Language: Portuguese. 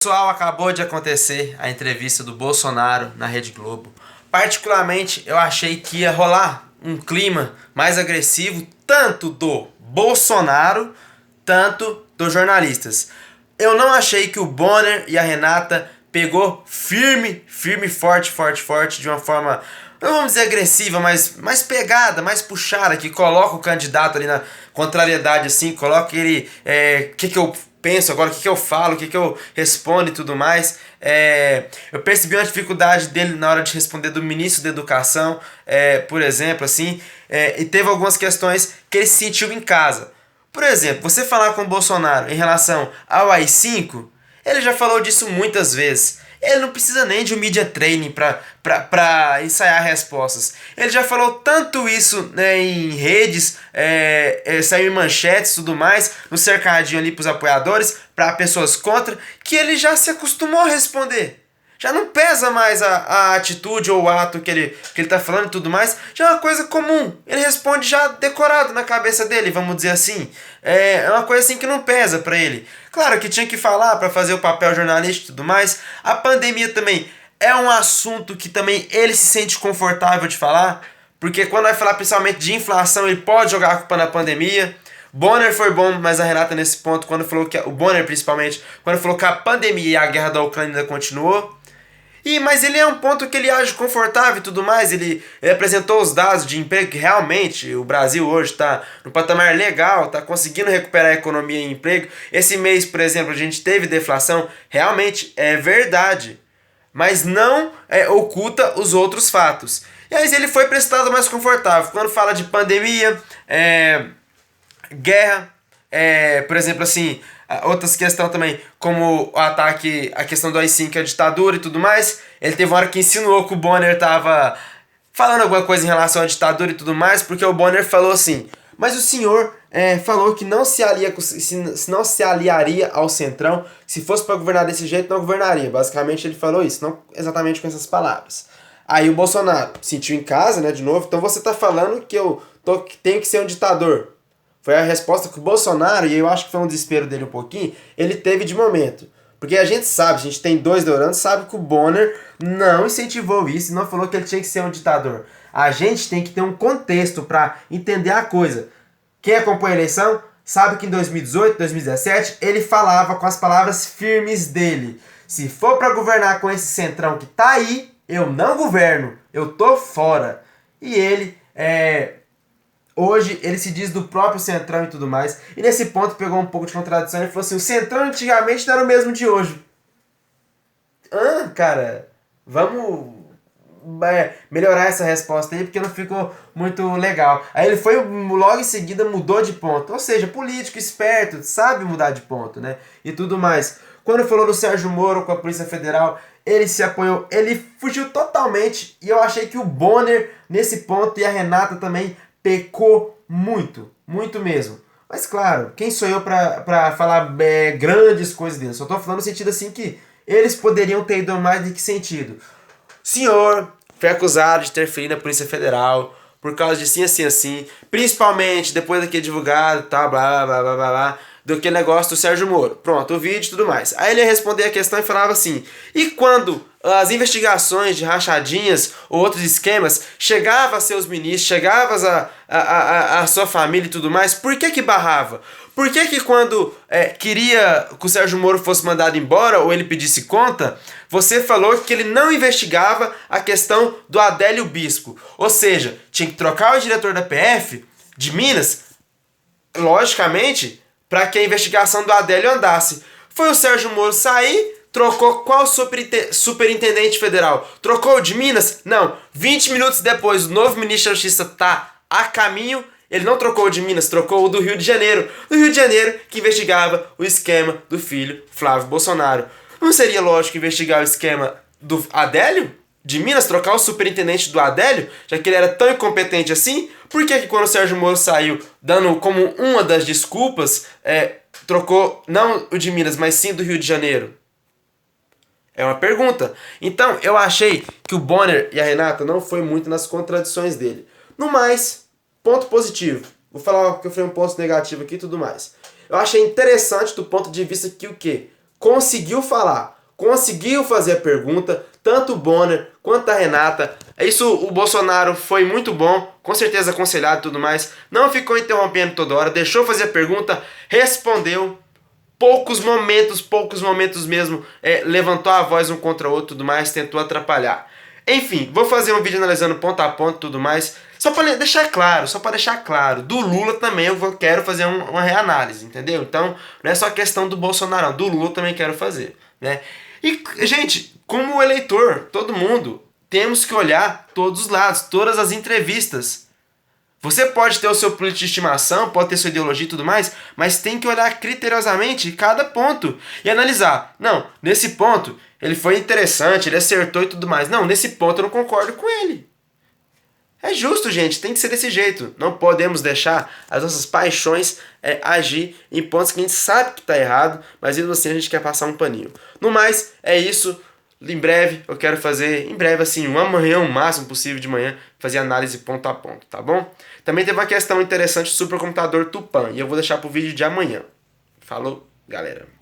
Pessoal, acabou de acontecer a entrevista do Bolsonaro na Rede Globo. Particularmente, eu achei que ia rolar um clima mais agressivo, tanto do Bolsonaro, tanto dos jornalistas. Eu não achei que o Bonner e a Renata pegou firme, forte, de uma forma, não vamos dizer agressiva, mas mais pegada, mais puxada, que coloca o candidato ali na contrariedade, assim, coloca ele, que eu penso agora, o que eu falo, o que eu respondo e tudo mais. Eu percebi uma dificuldade dele na hora de responder do ministro da Educação, por exemplo, assim, e teve algumas questões que ele se sentiu em casa. Por exemplo, você falar com o Bolsonaro em relação ao AI-5, ele já falou disso muitas vezes. Ele não precisa nem de um media training para ensaiar respostas. Ele já falou tanto isso, né, em redes, saiu em manchetes e tudo mais, no cercadinho ali para os apoiadores, para pessoas contra, que ele já se acostumou a responder. Já não pesa mais a atitude ou o ato que ele tá falando e tudo mais. Já é uma coisa comum. Ele responde já decorado na cabeça dele, vamos dizer assim. É uma coisa assim que não pesa pra ele. Claro que tinha que falar pra fazer o papel jornalístico e tudo mais. A pandemia também é um assunto que também ele se sente confortável de falar. Porque quando vai falar principalmente de inflação, ele pode jogar a culpa na pandemia. Bonner foi bom, mas a Renata nesse ponto, quando falou que o Bonner principalmente, quando falou que a pandemia e a guerra da Ucrânia ainda continuou. Mas ele é um ponto que ele age confortável e tudo mais. Ele apresentou os dados de emprego que realmente o Brasil hoje está no patamar legal, está conseguindo recuperar a economia e emprego. Esse mês, por exemplo, a gente teve deflação, realmente é verdade, mas não oculta os outros fatos. E aí ele foi prestado mais confortável. Quando fala de pandemia, guerra, por exemplo, assim, outras questões também, como o ataque, a questão do AI-5, a ditadura e tudo mais. Ele teve uma hora que insinuou que o Bonner tava falando alguma coisa em relação à ditadura e tudo mais, porque o Bonner falou assim: mas o senhor falou que não se não se aliaria ao Centrão, se fosse para governar desse jeito, não governaria. Basicamente ele falou isso, não exatamente com essas palavras. Aí o Bolsonaro sentiu em casa, né, de novo, então você tá falando que que tenho que ser um ditador. Foi a resposta que o Bolsonaro, e eu acho que foi um desespero dele um pouquinho, ele teve de momento. Porque a gente sabe, a gente tem dois neuronas, sabe que o Bonner não incentivou isso e não falou que ele tinha que ser um ditador. A gente tem que ter um contexto para entender a coisa. Quem acompanha a eleição sabe que em 2018, 2017, ele falava com as palavras firmes dele: se for para governar com esse centrão que tá aí, eu não governo, eu tô fora. E ele hoje ele se diz do próprio Centrão e tudo mais. E nesse ponto pegou um pouco de contradição. Ele falou assim: o Centrão antigamente não era o mesmo de hoje. Cara, vamos melhorar essa resposta aí, porque não ficou muito legal. Aí ele foi, logo em seguida, mudou de ponto. Ou seja, político, esperto, sabe mudar de ponto, né? E tudo mais. Quando falou do Sérgio Moro com a Polícia Federal, ele se apoiou, ele fugiu totalmente. E eu achei que o Bonner, nesse ponto, e a Renata também, pecou muito, muito mesmo. Mas claro, quem sou eu pra falar grandes coisas deles? Só tô falando no sentido assim que eles poderiam ter ido mais de que sentido. Senhor foi acusado de ter ferido a Polícia Federal por causa de assim, principalmente depois daquele divulgado, tá, blá, do que negócio do Sérgio Moro. Pronto, o vídeo e tudo mais. Aí ele ia responder a questão e falava assim: e quando as investigações de rachadinhas ou outros esquemas chegavam a seus ministros, chegavam a sua família e tudo mais, por que barrava? Por que quando queria que o Sérgio Moro fosse mandado embora ou ele pedisse conta, você falou que ele não investigava a questão do Adélio Bispo? Ou seja, tinha que trocar o diretor da PF de Minas, logicamente, para que a investigação do Adélio andasse. Foi o Sérgio Moro sair, trocou qual superintendente federal? Trocou o de Minas? Não. 20 minutos depois, o novo ministro da Justiça está a caminho. Ele não trocou o de Minas, trocou o do Rio de Janeiro. Do Rio de Janeiro, que investigava o esquema do filho Flávio Bolsonaro. Não seria lógico investigar o esquema do Adélio? De Minas, trocar o superintendente do Adélio, já que ele era tão incompetente assim? Por que quando o Sérgio Moro saiu, dando como uma das desculpas, trocou não o de Minas, mas sim do Rio de Janeiro? É uma pergunta. Então, eu achei que o Bonner e a Renata não foi muito nas contradições dele. No mais, ponto positivo. Vou falar que eu falei um ponto negativo aqui e tudo mais. Eu achei interessante do ponto de vista que o quê? conseguiu falar, conseguiu fazer a pergunta, tanto o Bonner quanto a Renata. Isso, o Bolsonaro foi muito bom, com certeza aconselhado e tudo mais. Não ficou interrompendo toda hora, deixou fazer a pergunta, respondeu. Poucos momentos mesmo, levantou a voz um contra o outro e tudo mais, tentou atrapalhar. Enfim, vou fazer um vídeo analisando ponto a ponto e tudo mais, só para deixar claro, do Lula também eu quero fazer uma reanálise, entendeu? Então, não é só questão do Bolsonaro, não, do Lula também quero fazer, né? E, gente, como eleitor, todo mundo, temos que olhar todos os lados, todas as entrevistas. Você pode ter o seu político de estimação, pode ter sua ideologia e tudo mais, mas tem que olhar criteriosamente cada ponto e analisar. Não, nesse ponto ele foi interessante, ele acertou e tudo mais. Não, nesse ponto eu não concordo com ele. É justo, gente, tem que ser desse jeito. Não podemos deixar as nossas paixões agir em pontos que a gente sabe que está errado, mas mesmo assim a gente quer passar um paninho. No mais, é isso. Em breve, eu quero fazer, assim, amanhã, o máximo possível de manhã, fazer análise ponto a ponto, tá bom? Também teve uma questão interessante do supercomputador Tupã, e eu vou deixar pro vídeo de amanhã. Falou, galera.